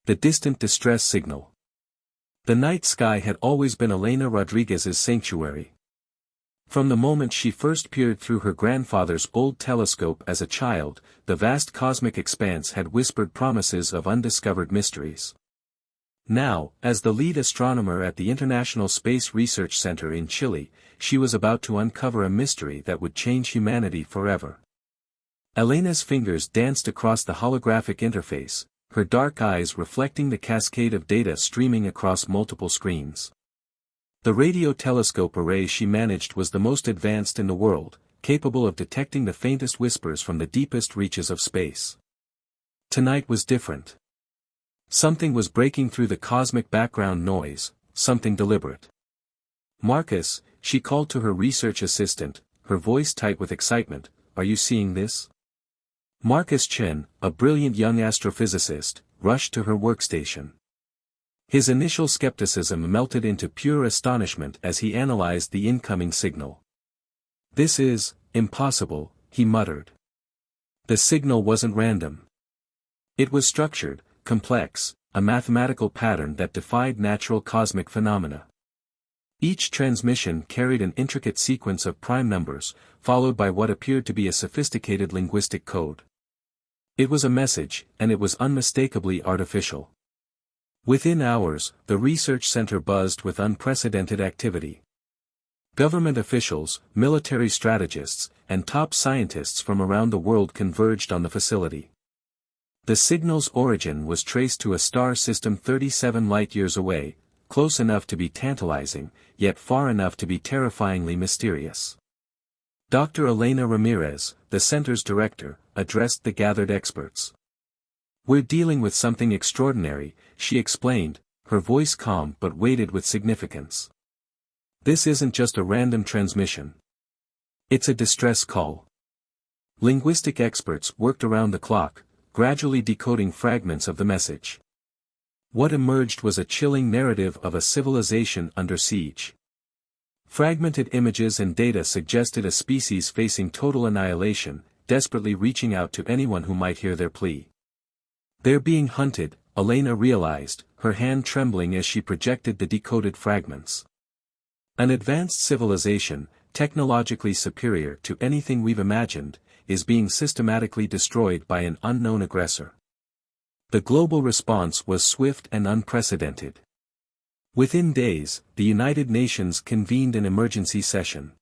The distant distress signal. The night sky had always been Elena Rodriguez's sanctuary. From the moment she first peered through her grandfather's old telescope as a child, the vast cosmic expanse had whispered promises of undiscovered mysteries. Now, as the lead astronomer at the International Space Research Center in Chile, she was about to uncover a mystery that would change humanity forever. Elena's fingers danced across the holographic interface, her dark eyes reflecting the cascade of data streaming across multiple screens. The radio telescope array she managed was the most advanced in the world, capable of detecting the faintest whispers from the deepest reaches of space. Tonight was different. Something was breaking through the cosmic background noise, something deliberate. "Marcus," she called to her research assistant, her voice tight with excitement, "are you seeing this?" Marcus Chen, a brilliant young astrophysicist, rushed to her workstation. His initial skepticism melted into pure astonishment as he analyzed the incoming signal. "This is impossible," he muttered. The signal wasn't random. It was structured, complex, a mathematical pattern that defied natural cosmic phenomena. Each transmission carried an intricate sequence of prime numbers, followed by what appeared to be a sophisticated linguistic code. It was a message, and it was unmistakably artificial. Within hours, the research center buzzed with unprecedented activity. Government officials, military strategists, and top scientists from around the world converged on the facility. The signal's origin was traced to a star system 37 light-years away, close enough to be tantalizing, yet far enough to be terrifyingly mysterious. Dr. Elena Ramirez, the center's director, addressed the gathered experts. "We're dealing with something extraordinary," she explained, her voice calm but weighted with significance. "This isn't just a random transmission. It's a distress call." Linguistic experts worked around the clock, gradually decoding fragments of the message. What emerged was a chilling narrative of a civilization under siege. Fragmented images and data suggested a species facing total annihilation, desperately reaching out to anyone who might hear their plea. "They're being hunted," Elena realized, her hand trembling as she projected the decoded fragments. "An advanced civilization, technologically superior to anything we've imagined, is being systematically destroyed by an unknown aggressor." The global response was swift and unprecedented. Within days, the United Nations convened an emergency session.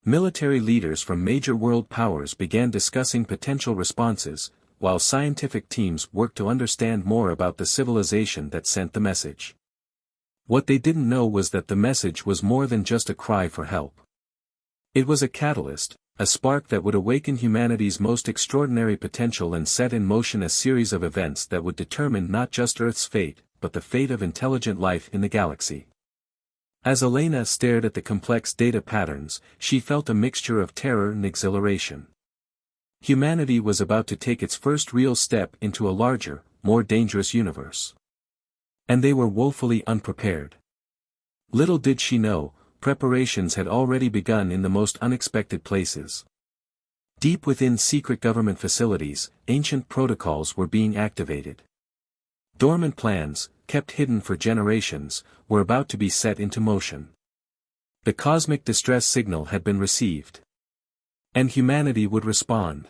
Military leaders from major world powers began discussing potential responses, while scientific teams worked to understand more about the civilization that sent the message. What they didn't know was that the message was more than just a cry for help. It was a catalyst, a spark that would awaken humanity's most extraordinary potential and set in motion a series of events that would determine not just Earth's fate, but the fate of intelligent life in the galaxy. As Elena stared at the complex data patterns, she felt a mixture of terror and exhilaration. Humanity was about to take its first real step into a larger, more dangerous universe. And they were woefully unprepared. Little did she know, preparations had already begun in the most unexpected places. Deep within secret government facilities, ancient protocols were being activated. Dormant plans, kept hidden for generations, were about to be set into motion. The cosmic distress signal had been received. And humanity would respond.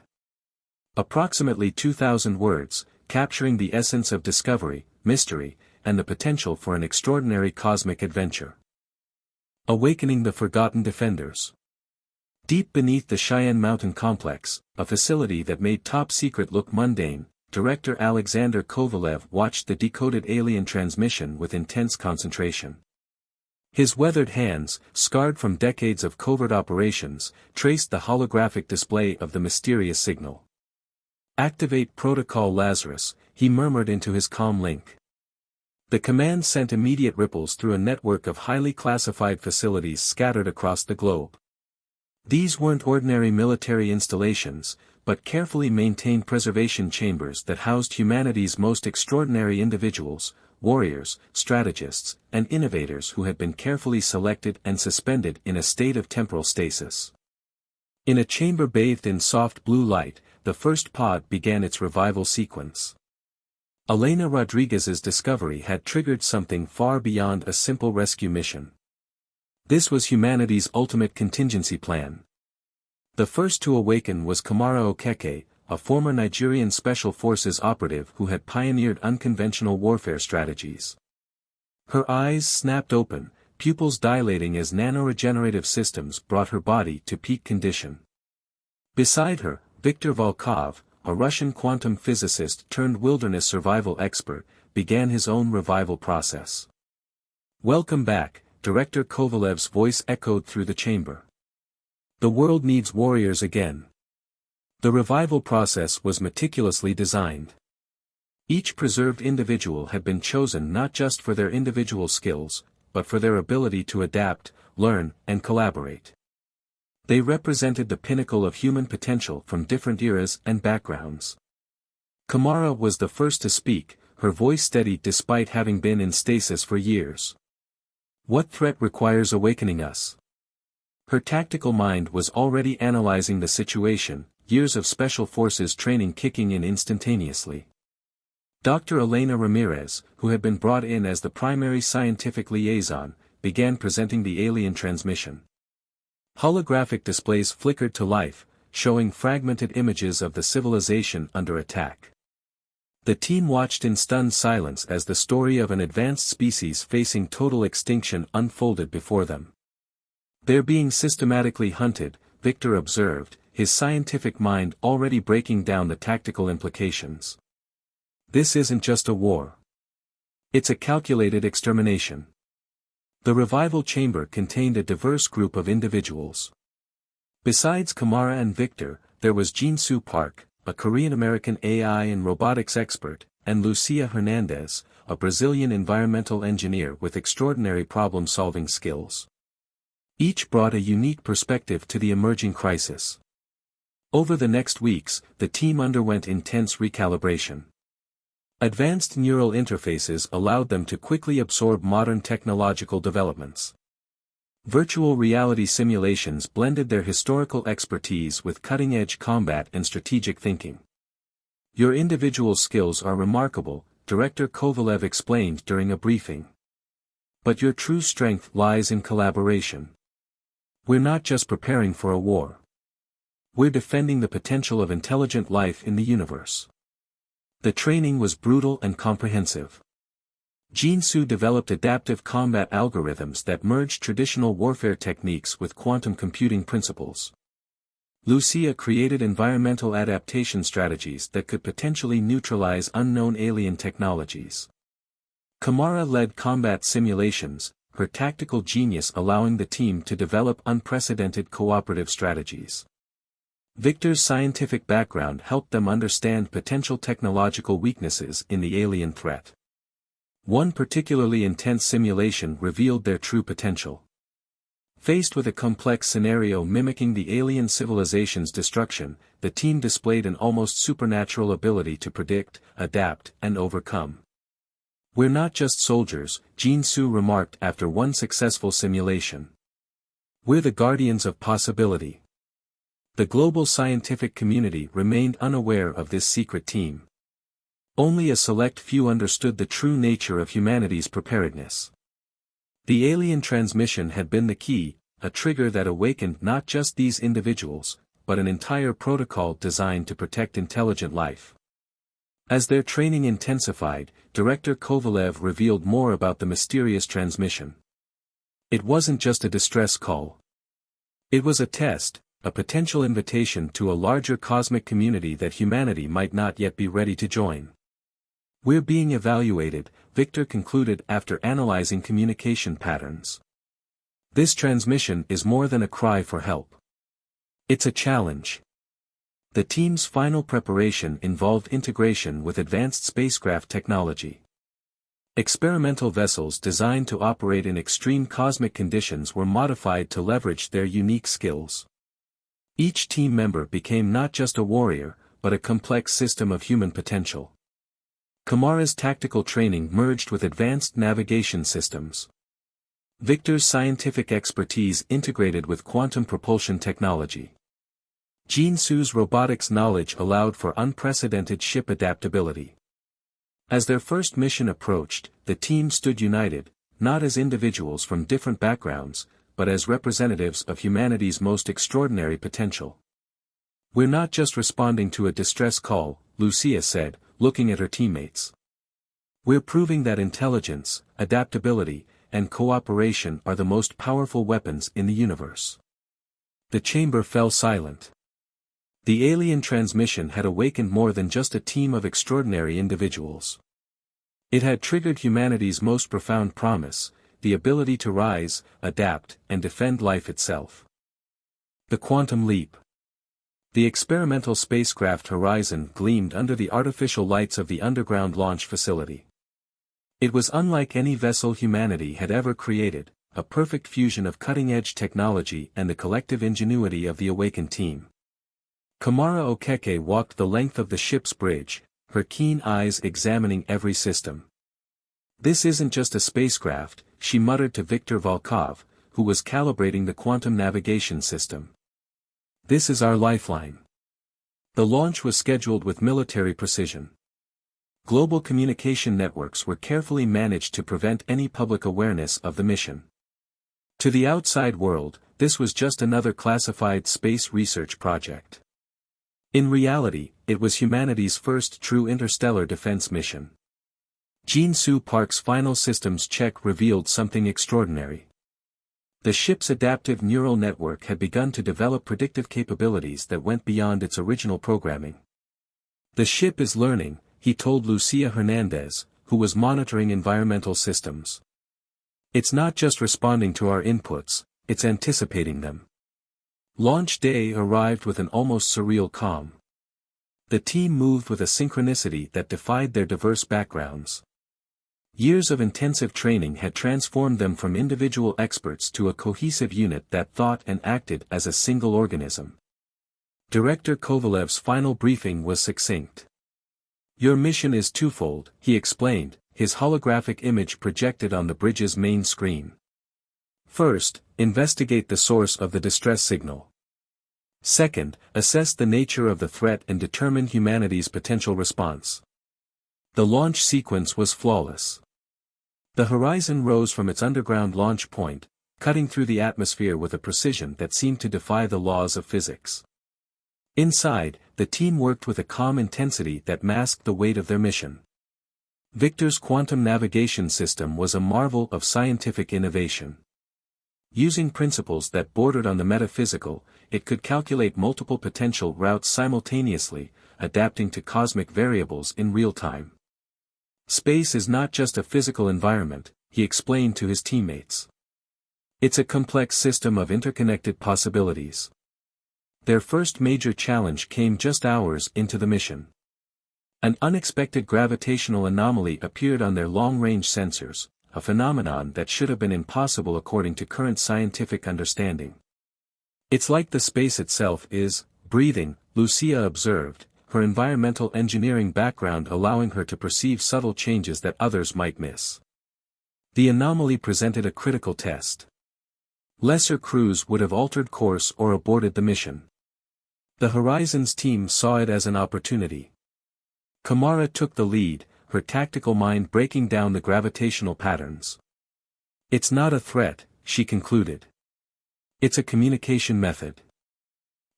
Approximately 2,000 words, capturing the essence of discovery, mystery, and the potential for an extraordinary cosmic adventure. Awakening the Forgotten Defenders. Deep beneath the Cheyenne Mountain Complex, a facility that made top secret look mundane, Director Alexander Kovalev watched the decoded alien transmission with intense concentration. His weathered hands, scarred from decades of covert operations, traced the holographic display of the mysterious signal. "Activate Protocol Lazarus," he murmured into his calm link. The command sent immediate ripples through a network of highly classified facilities scattered across the globe. These weren't ordinary military installations, but carefully maintained preservation chambers that housed humanity's most extraordinary individuals, warriors, strategists, and innovators who had been carefully selected and suspended in a state of temporal stasis. In a chamber bathed in soft blue light, the first pod began its revival sequence. Elena Rodriguez's discovery had triggered something far beyond a simple rescue mission. This was humanity's ultimate contingency plan. The first to awaken was Kamara Okeke, a former Nigerian Special Forces operative who had pioneered unconventional warfare strategies. Her eyes snapped open, pupils dilating as nanoregenerative systems brought her body to peak condition. Beside her, Viktor Volkov, a Russian quantum physicist turned wilderness survival expert, began his own revival process. "Welcome back," Director Kovalev's voice echoed through the chamber. "The world needs warriors again." The revival process was meticulously designed. Each preserved individual had been chosen not just for their individual skills, but for their ability to adapt, learn, and collaborate. They represented the pinnacle of human potential from different eras and backgrounds. Kamara was the first to speak, her voice steady despite having been in stasis for years. "What threat requires awakening us?" Her tactical mind was already analyzing the situation, years of special forces training kicking in instantaneously. Dr. Elena Ramirez, who had been brought in as the primary scientific liaison, began presenting the alien transmission. Holographic displays flickered to life, showing fragmented images of the civilization under attack. The team watched in stunned silence as the story of an advanced species facing total extinction unfolded before them. "They're being systematically hunted," Victor observed, his scientific mind already breaking down the tactical implications. "This isn't just a war. It's a calculated extermination." The revival chamber contained a diverse group of individuals. Besides Kamara and Victor, there was Jin-Soo Park, a Korean-American AI and robotics expert, and Lucia Hernandez, a Brazilian environmental engineer with extraordinary problem-solving skills. Each brought a unique perspective to the emerging crisis. Over the next weeks, the team underwent intense recalibration. Advanced neural interfaces allowed them to quickly absorb modern technological developments. Virtual reality simulations blended their historical expertise with cutting-edge combat and strategic thinking. "Your individual skills are remarkable," Director Kovalev explained during a briefing. "But your true strength lies in collaboration. We're not just preparing for a war. We're defending the potential of intelligent life in the universe." The training was brutal and comprehensive. Jin-Soo developed adaptive combat algorithms that merged traditional warfare techniques with quantum computing principles. Lucia created environmental adaptation strategies that could potentially neutralize unknown alien technologies. Kamara led combat simulations, her tactical genius allowing the team to develop unprecedented cooperative strategies. Victor's scientific background helped them understand potential technological weaknesses in the alien threat. One particularly intense simulation revealed their true potential. Faced with a complex scenario mimicking the alien civilization's destruction, the team displayed an almost supernatural ability to predict, adapt, and overcome. "We're not just soldiers," Jin-Soo remarked after one successful simulation. "We're the guardians of possibility." The global scientific community remained unaware of this secret team. Only a select few understood the true nature of humanity's preparedness. The alien transmission had been the key, a trigger that awakened not just these individuals, but an entire protocol designed to protect intelligent life. As their training intensified, Director Kovalev revealed more about the mysterious transmission. It wasn't just a distress call. It was a test, a potential invitation to a larger cosmic community that humanity might not yet be ready to join. "We're being evaluated," Victor concluded after analyzing communication patterns. "This transmission is more than a cry for help. It's a challenge." The team's final preparation involved integration with advanced spacecraft technology. Experimental vessels designed to operate in extreme cosmic conditions were modified to leverage their unique skills. Each team member became not just a warrior, but a complex system of human potential. Kamara's tactical training merged with advanced navigation systems. Victor's scientific expertise integrated with quantum propulsion technology. Jin-Soo's robotics knowledge allowed for unprecedented ship adaptability. As their first mission approached, the team stood united, not as individuals from different backgrounds, but as representatives of humanity's most extraordinary potential. "We're not just responding to a distress call," Lucia said, looking at her teammates. "We're proving that intelligence, adaptability, and cooperation are the most powerful weapons in the universe." The chamber fell silent. The alien transmission had awakened more than just a team of extraordinary individuals. It had triggered humanity's most profound promise, the ability to rise, adapt, and defend life itself. The quantum leap. The experimental spacecraft Horizon gleamed under the artificial lights of the underground launch facility. It was unlike any vessel humanity had ever created, a perfect fusion of cutting-edge technology and the collective ingenuity of the awakened team. Kamara Okeke walked the length of the ship's bridge, her keen eyes examining every system. "This isn't just a spacecraft," she muttered to Viktor Volkov, who was calibrating the quantum navigation system. "This is our lifeline." The launch was scheduled with military precision. Global communication networks were carefully managed to prevent any public awareness of the mission. To the outside world, this was just another classified space research project. In reality, it was humanity's first true interstellar defense mission. Jin-Soo Park's final systems check revealed something extraordinary. The ship's adaptive neural network had begun to develop predictive capabilities that went beyond its original programming. "The ship is learning," he told Lucia Hernandez, who was monitoring environmental systems. "It's not just responding to our inputs, it's anticipating them." Launch day arrived with an almost surreal calm. The team moved with a synchronicity that defied their diverse backgrounds. Years of intensive training had transformed them from individual experts to a cohesive unit that thought and acted as a single organism. Director Kovalev's final briefing was succinct. "Your mission is twofold," he explained, his holographic image projected on the bridge's main screen. "First, investigate the source of the distress signal. Second, assess the nature of the threat and determine humanity's potential response." The launch sequence was flawless. The Horizon rose from its underground launch point, cutting through the atmosphere with a precision that seemed to defy the laws of physics. Inside, the team worked with a calm intensity that masked the weight of their mission. Victor's quantum navigation system was a marvel of scientific innovation. Using principles that bordered on the metaphysical, it could calculate multiple potential routes simultaneously, adapting to cosmic variables in real time. "Space is not just a physical environment," he explained to his teammates. "It's a complex system of interconnected possibilities." Their first major challenge came just hours into the mission. An unexpected gravitational anomaly appeared on their long-range sensors, a phenomenon that should have been impossible according to current scientific understanding. "It's like the space itself is breathing," Lucia observed, her environmental engineering background allowing her to perceive subtle changes that others might miss. The anomaly presented a critical test. Lesser crews would have altered course or aborted the mission. The Horizons team saw it as an opportunity. Kamara took the lead, her tactical mind breaking down the gravitational patterns. "It's not a threat," she concluded. "It's a communication method."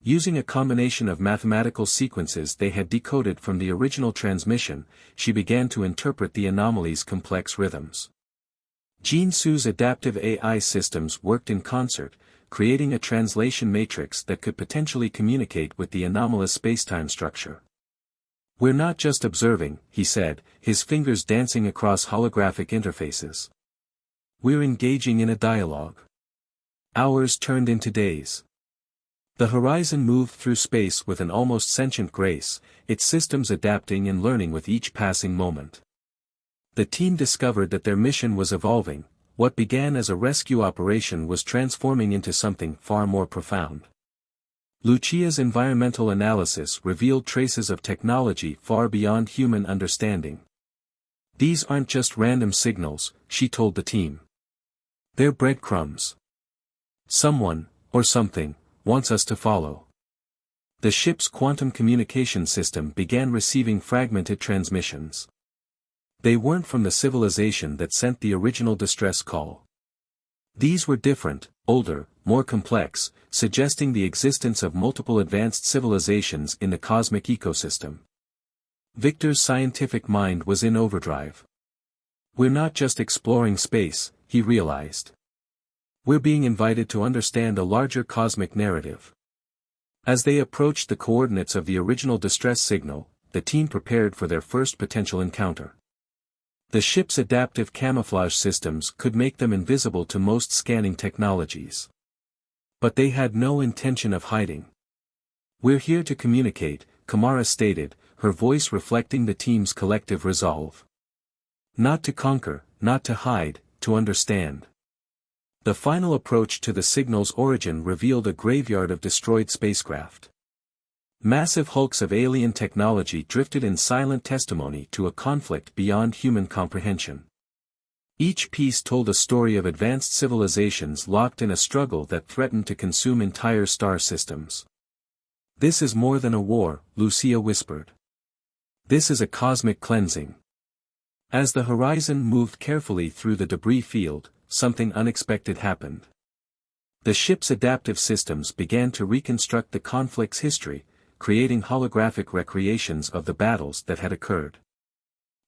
Using a combination of mathematical sequences they had decoded from the original transmission, she began to interpret the anomaly's complex rhythms. Jin-Soo's adaptive AI systems worked in concert, creating a translation matrix that could potentially communicate with the anomalous spacetime structure. "We're not just observing," he said, his fingers dancing across holographic interfaces. "We're engaging in a dialogue." Hours turned into days. The Horizon moved through space with an almost sentient grace, its systems adapting and learning with each passing moment. The team discovered that their mission was evolving, what began as a rescue operation was transforming into something far more profound. Lucia's environmental analysis revealed traces of technology far beyond human understanding. "These aren't just random signals," she told the team. "They're breadcrumbs. Someone, or something, wants us to follow." The ship's quantum communication system began receiving fragmented transmissions. They weren't from the civilization that sent the original distress call. These were different, older, more complex, suggesting the existence of multiple advanced civilizations in the cosmic ecosystem. Victor's scientific mind was in overdrive. We're not just exploring space, he realized. We're being invited to understand a larger cosmic narrative. As they approached the coordinates of the original distress signal, the team prepared for their first potential encounter. The ship's adaptive camouflage systems could make them invisible to most scanning technologies. But they had no intention of hiding. "We're here to communicate," Kamara stated, her voice reflecting the team's collective resolve. Not to conquer, not to hide, to understand. The final approach to the signal's origin revealed a graveyard of destroyed spacecraft. Massive hulks of alien technology drifted in silent testimony to a conflict beyond human comprehension. Each piece told a story of advanced civilizations locked in a struggle that threatened to consume entire star systems. "This is more than a war," Lucia whispered. "This is a cosmic cleansing." As the horizon moved carefully through the debris field, something unexpected happened. The ship's adaptive systems began to reconstruct the conflict's history, creating holographic recreations of the battles that had occurred.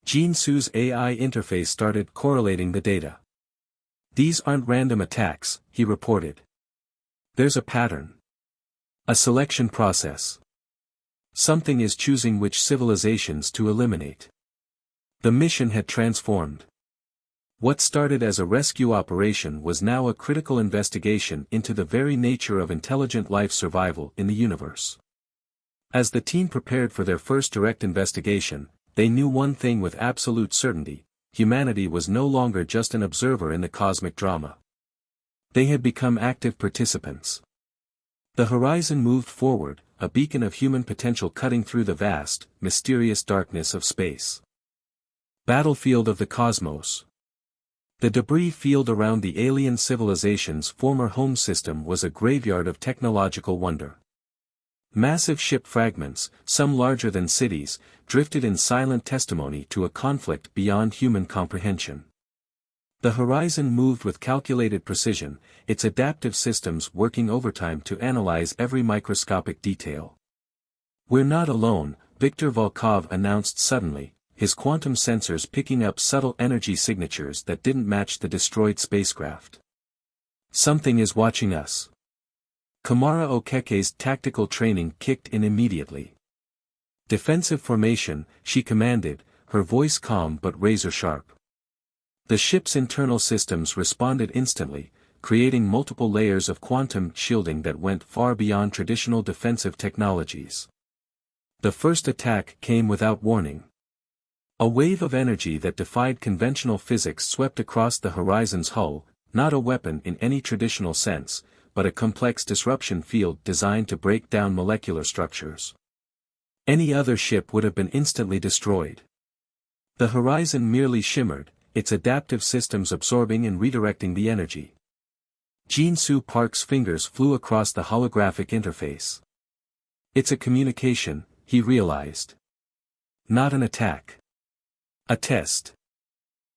Jinsu's AI interface started correlating the data. "These aren't random attacks," he reported. "There's a pattern. A selection process. Something is choosing which civilizations to eliminate." The mission had transformed. What started as a rescue operation was now a critical investigation into the very nature of intelligent life survival in the universe. As the team prepared for their first direct investigation, they knew one thing with absolute certainty: humanity was no longer just an observer in the cosmic drama. They had become active participants. The horizon moved forward, a beacon of human potential cutting through the vast, mysterious darkness of space. Battlefield of the cosmos. The debris field around the alien civilization's former home system was a graveyard of technological wonder. Massive ship fragments, some larger than cities, drifted in silent testimony to a conflict beyond human comprehension. The horizon moved with calculated precision, its adaptive systems working overtime to analyze every microscopic detail. "We're not alone," Viktor Volkov announced suddenly, his quantum sensors picking up subtle energy signatures that didn't match the destroyed spacecraft. "Something is watching us." Kamara Okeke's tactical training kicked in immediately. "Defensive formation," she commanded, her voice calm but razor-sharp. The ship's internal systems responded instantly, creating multiple layers of quantum shielding that went far beyond traditional defensive technologies. The first attack came without warning. A wave of energy that defied conventional physics swept across the horizon's hull, not a weapon in any traditional sense, but a complex disruption field designed to break down molecular structures. Any other ship would have been instantly destroyed. The horizon merely shimmered, its adaptive systems absorbing and redirecting the energy. Jinsu Park's fingers flew across the holographic interface. "It's a communication," he realized. "Not an attack. A test."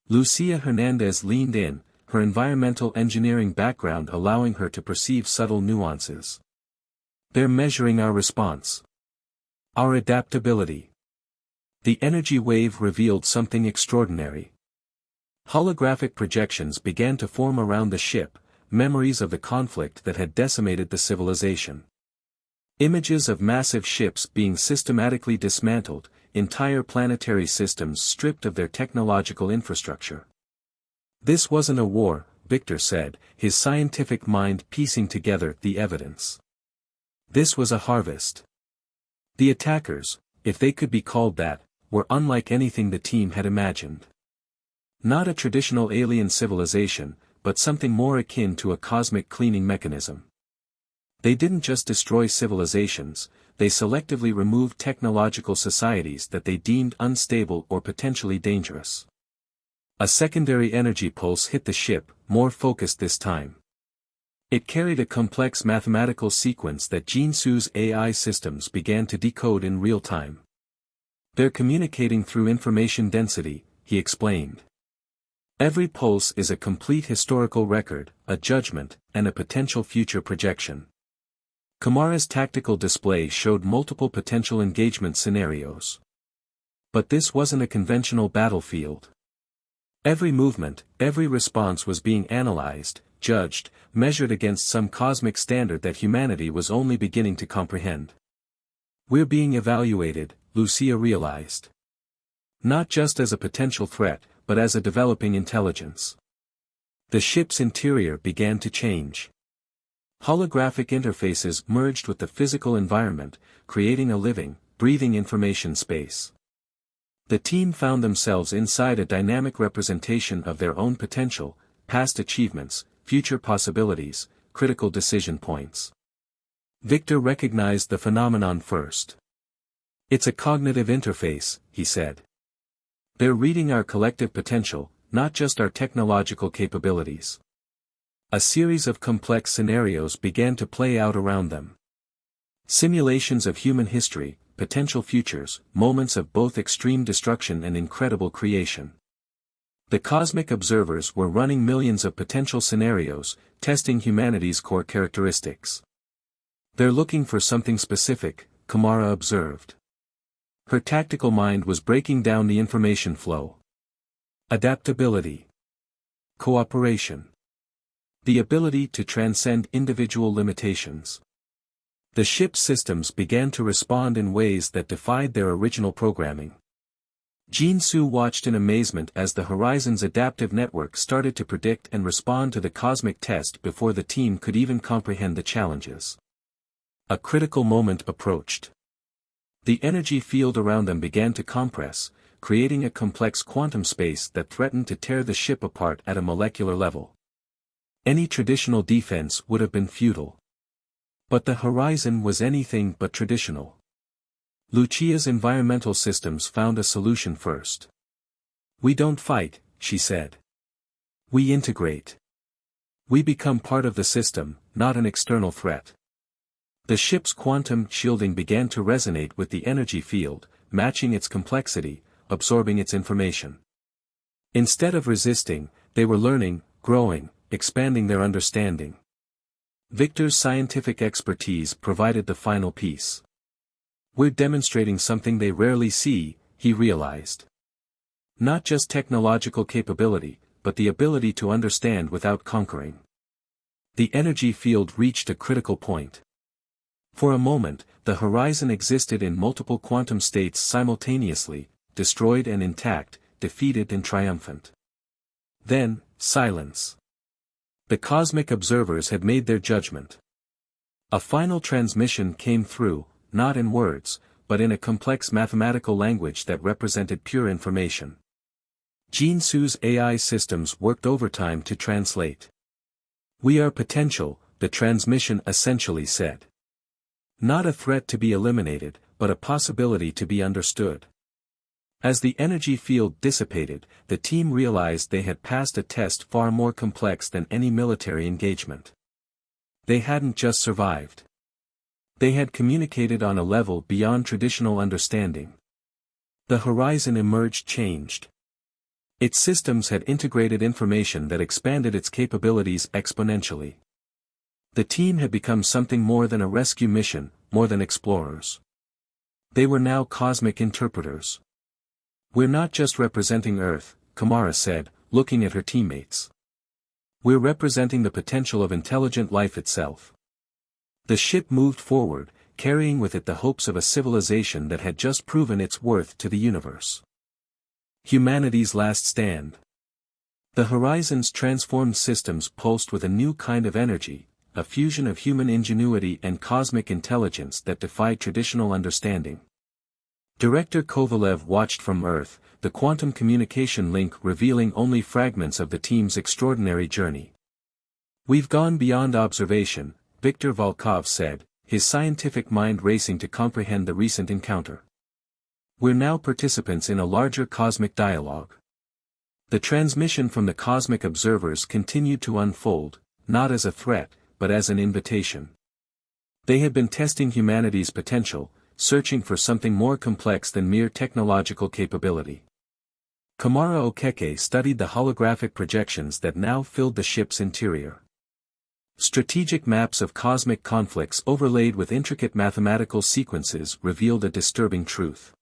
Lucia Hernandez leaned in, her environmental engineering background allowing her to perceive subtle nuances. "They're measuring our response. Our adaptability." The energy wave revealed something extraordinary. Holographic projections began to form around the ship, memories of the conflict that had decimated the civilization. Images of massive ships being systematically dismantled, entire planetary systems stripped of their technological infrastructure. "This wasn't a war," Victor said, his scientific mind piecing together the evidence. "This was a harvest." The attackers, if they could be called that, were unlike anything the team had imagined. Not a traditional alien civilization, but something more akin to a cosmic cleaning mechanism. They didn't just destroy civilizations, they selectively removed technological societies that they deemed unstable or potentially dangerous. A secondary energy pulse hit the ship, more focused this time. It carried a complex mathematical sequence that Jinsu's AI systems began to decode in real time. "They're communicating through information density," he explained. Every pulse is a complete historical record, a judgment, and a potential future projection. Kamara's tactical display showed multiple potential engagement scenarios. But this wasn't a conventional battlefield. Every movement, every response was being analyzed, judged, measured against some cosmic standard that humanity was only beginning to comprehend. We're being evaluated, Lucia realized. Not just as a potential threat, but as a developing intelligence. The ship's interior began to change. Holographic interfaces merged with the physical environment, creating a living, breathing information space. The team found themselves inside a dynamic representation of their own potential, past achievements, future possibilities, critical decision points. Victor recognized the phenomenon first. It's a cognitive interface, he said. They're reading our collective potential, not just our technological capabilities. A series of complex scenarios began to play out around them. Simulations of human history, potential futures, moments of both extreme destruction and incredible creation. The cosmic observers were running millions of potential scenarios, testing humanity's core characteristics. They're looking for something specific, Kamara observed. Her tactical mind was breaking down the information flow. Adaptability. Cooperation. The ability to transcend individual limitations. The ship's systems began to respond in ways that defied their original programming. Jin-Su watched in amazement as the Horizon's adaptive network started to predict and respond to the cosmic test before the team could even comprehend the challenges. A critical moment approached. The energy field around them began to compress, creating a complex quantum space that threatened to tear the ship apart at a molecular level. Any traditional defense would have been futile. But the Horizon was anything but traditional. Lucia's environmental systems found a solution first. We don't fight, she said. We integrate. We become part of the system, not an external threat. The ship's quantum shielding began to resonate with the energy field, matching its complexity, absorbing its information. Instead of resisting, they were learning, growing, expanding their understanding. Victor's scientific expertise provided the final piece. We're demonstrating something they rarely see, he realized. Not just technological capability, but the ability to understand without conquering. The energy field reached a critical point. For a moment, the Horizon existed in multiple quantum states simultaneously, destroyed and intact, defeated and triumphant. Then, silence. The cosmic observers had made their judgment. A final transmission came through, not in words, but in a complex mathematical language that represented pure information. Jin-Su's AI systems worked overtime to translate. We are potential, the transmission essentially said. Not a threat to be eliminated, but a possibility to be understood. As the energy field dissipated, the team realized they had passed a test far more complex than any military engagement. They hadn't just survived. They had communicated on a level beyond traditional understanding. The Horizon emerged changed. Its systems had integrated information that expanded its capabilities exponentially. The team had become something more than a rescue mission, more than explorers. They were now cosmic interpreters. We're not just representing Earth, Kamara said, looking at her teammates. We're representing the potential of intelligent life itself. The ship moved forward, carrying with it the hopes of a civilization that had just proven its worth to the universe. Humanity's last stand. The Horizon's transformed systems pulsed with a new kind of energy, a fusion of human ingenuity and cosmic intelligence that defied traditional understanding. Director Kovalev watched from Earth, the quantum communication link revealing only fragments of the team's extraordinary journey. We've gone beyond observation, Viktor Volkov said, his scientific mind racing to comprehend the recent encounter. We're now participants in a larger cosmic dialogue. The transmission from the cosmic observers continued to unfold, not as a threat, but as an invitation. They had been testing humanity's potential, searching for something more complex than mere technological capability. Kamara Okeke studied the holographic projections that now filled the ship's interior. Strategic maps of cosmic conflicts overlaid with intricate mathematical sequences revealed a disturbing truth.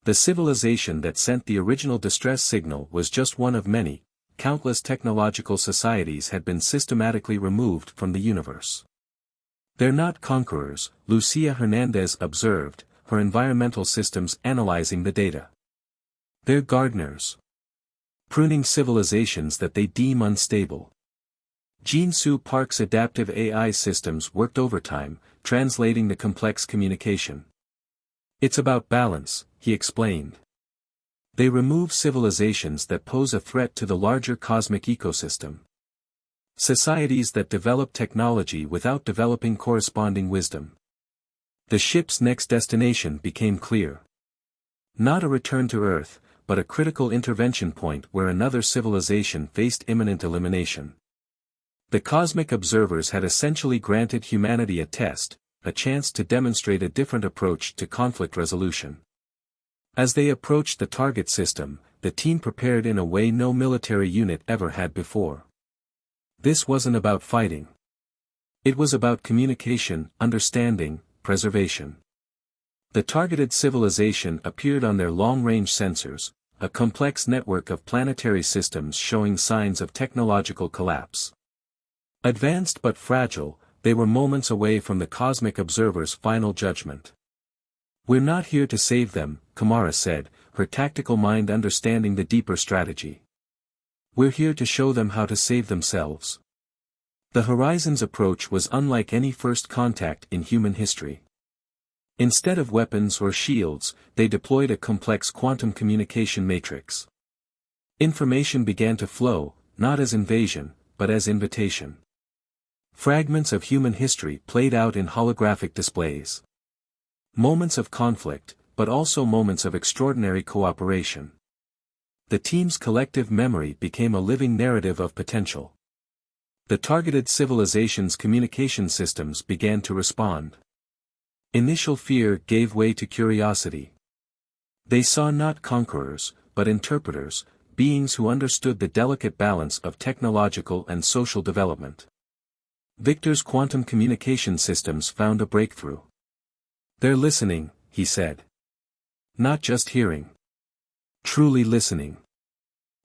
The civilization that sent the original distress signal was just one of many. Countless technological societies had been systematically removed from the universe. "They're not conquerors," Lucia Hernandez observed, her environmental systems analyzing the data. "They're gardeners. Pruning civilizations that they deem unstable." Jin-Soo Park's adaptive AI systems worked overtime, translating the complex communication. "It's about balance," he explained. "They remove civilizations that pose a threat to the larger cosmic ecosystem. Societies that develop technology without developing corresponding wisdom." The ship's next destination became clear. Not a return to Earth, but a critical intervention point where another civilization faced imminent elimination. The cosmic observers had essentially granted humanity a test, a chance to demonstrate a different approach to conflict resolution. As they approached the target system, the team prepared in a way no military unit ever had before. This wasn't about fighting. It was about communication, understanding, preservation. The targeted civilization appeared on their long-range sensors, a complex network of planetary systems showing signs of technological collapse. Advanced but fragile, they were moments away from the cosmic observer's final judgment. "We're not here to save them," Kamara said, her tactical mind understanding the deeper strategy. "We're here to show them how to save themselves." The Horizon's approach was unlike any first contact in human history. Instead of weapons or shields, they deployed a complex quantum communication matrix. Information began to flow, not as invasion, but as invitation. Fragments of human history played out in holographic displays. Moments of conflict, but also moments of extraordinary cooperation. The team's collective memory became a living narrative of potential. The targeted civilization's communication systems began to respond. Initial fear gave way to curiosity. They saw not conquerors, but interpreters, beings who understood the delicate balance of technological and social development. Victor's quantum communication systems found a breakthrough. "They're listening," he said. "Not just hearing. Truly listening."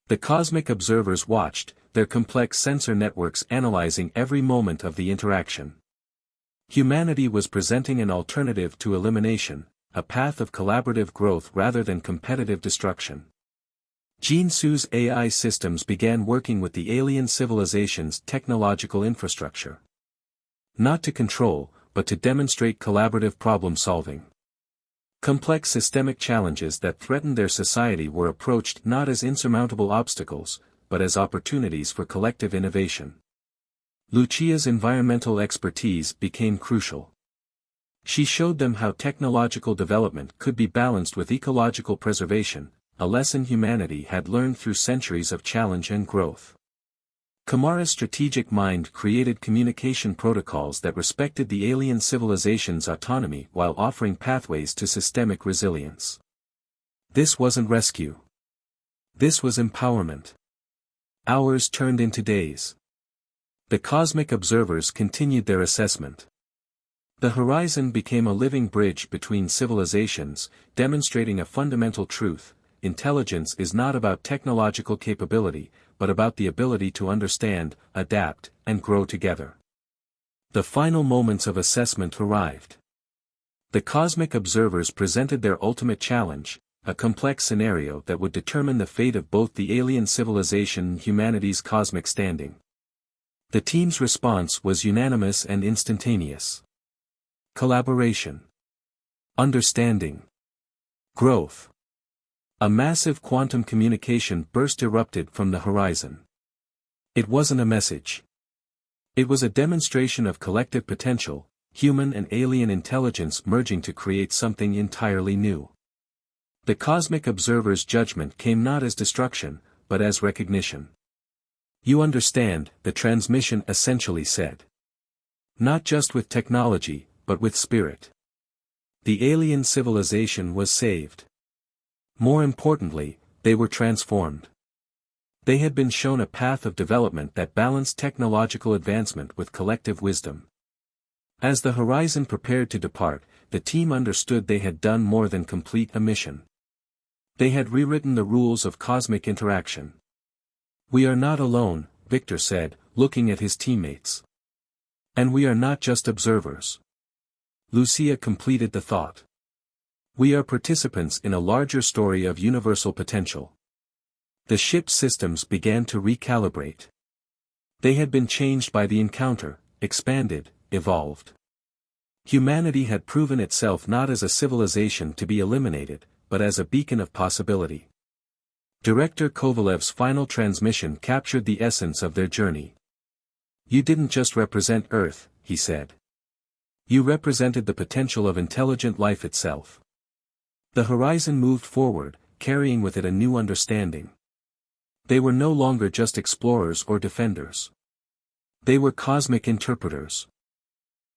The cosmic observers watched, their complex sensor networks analyzing every moment of the interaction. Humanity was presenting an alternative to elimination, a path of collaborative growth rather than competitive destruction. Jin-Soo's AI systems began working with the alien civilization's technological infrastructure. Not to control, but to demonstrate collaborative problem-solving. Complex systemic challenges that threatened their society were approached not as insurmountable obstacles, but as opportunities for collective innovation. Lucia's environmental expertise became crucial. She showed them how technological development could be balanced with ecological preservation, a lesson humanity had learned through centuries of challenge and growth. Kamara's strategic mind created communication protocols that respected the alien civilization's autonomy while offering pathways to systemic resilience. This wasn't rescue. This was empowerment. Hours turned into days. The cosmic observers continued their assessment. The horizon became a living bridge between civilizations, demonstrating a fundamental truth: intelligence is not about technological capability, but about the ability to understand, adapt, and grow together. The final moments of assessment arrived. The cosmic observers presented their ultimate challenge, a complex scenario that would determine the fate of both the alien civilization and humanity's cosmic standing. The team's response was unanimous and instantaneous. Collaboration. Understanding. Growth. A massive quantum communication burst erupted from the horizon. It wasn't a message. It was a demonstration of collective potential, human and alien intelligence merging to create something entirely new. The cosmic observer's judgment came not as destruction, but as recognition. "You understand," the transmission essentially said. "Not just with technology, but with spirit." The alien civilization was saved. More importantly, They were transformed. They had been shown a path of development that balanced technological advancement with collective wisdom. As the Horizon prepared to depart, the team understood they had done more than complete a mission. They had rewritten the rules of cosmic interaction. "We are not alone," Victor said, looking at his teammates. "And we are not just observers." Lucia completed the thought. "We are participants in a larger story of universal potential." The ship's systems began to recalibrate. They had been changed by the encounter, expanded, evolved. Humanity had proven itself not as a civilization to be eliminated, but as a beacon of possibility. Director Kovalev's final transmission captured the essence of their journey. "You didn't just represent Earth," he said. "You represented the potential of intelligent life itself." The Horizon moved forward, carrying with it a new understanding. They were no longer just explorers or defenders. They were cosmic interpreters.